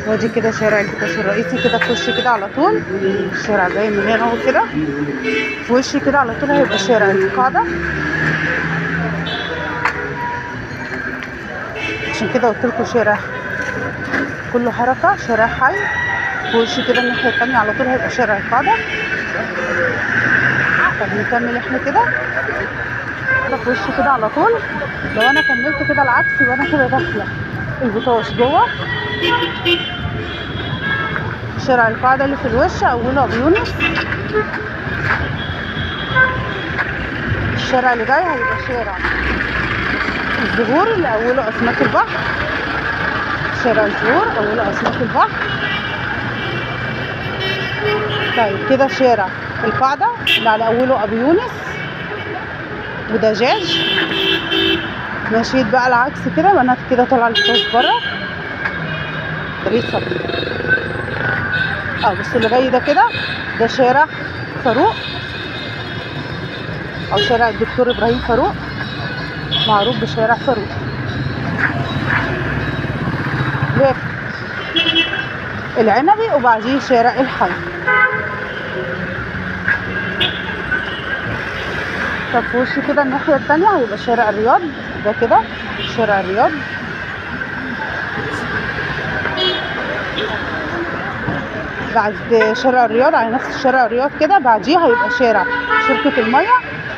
وادي كده شارع البطاش الرئيسي كده في وشي كده على طول. الشارع جاي من هنا اهو كده في وشي كده على طول هيبقى شارع القاعدة. عشان كده قلت لكم شارع كله حركة، شارع حي. في وشي كده الناحية التانية على طول هيبقى شارع القاعدة. طب نكمل احنا كده في وشي كده على طول. لو انا كملت كده العكس يبقى انا كده داخلة البطاش جوه شارع القاعدة اللي في الوش اوله ابو يونس. الشارع اللي جاي هيبقى شارع الزهور اللي اوله اسماك البحر. شارع الزهور اوله اسماك البحر. طيب كده شارع القاعدة اللي على اوله ابو يونس ودجاج. مشيت بقى العكس كده وانا كده طالعه البطاش بره طريق صبري. بس اللي جاي ده كده ده شارع فاروق او شارع الدكتور ابراهيم فاروق، معروف بشارع فاروق. العنبي وبعديه شارع الحي. طب في وشي كده الناحية التانية هيبقى شارع الرياض. ده كده شارع الرياض. بعد شارع الرياض على نفس شارع الرياض كده بعديه هيبقى شارع شركة المية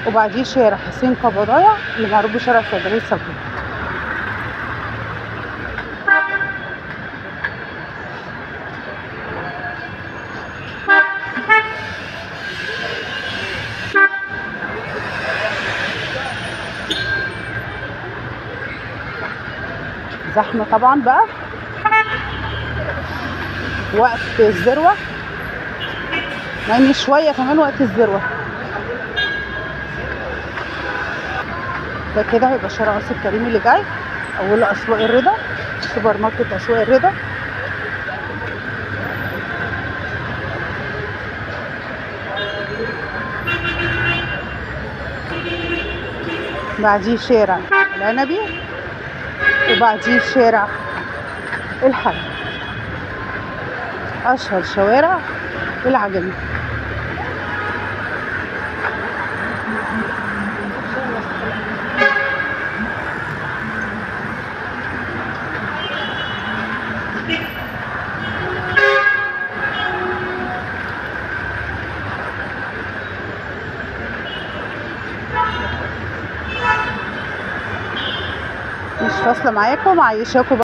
وبعديه شارع حسين قبضايا اللي معروف بشارع صيدلية صبري. زحمة طبعا بقى وقت الذروة، يعني شوية كمان وقت الذروة. ده كده هيبقى شارع راس الكريم اللي جاي اوله اسواق الرضا، سوبر ماركت اسواق الرضا. بعديه شارع العنبي وبعديه شارع الحي. اشهر شوارع العجمي. مش فاصله معاكم، عايشاكم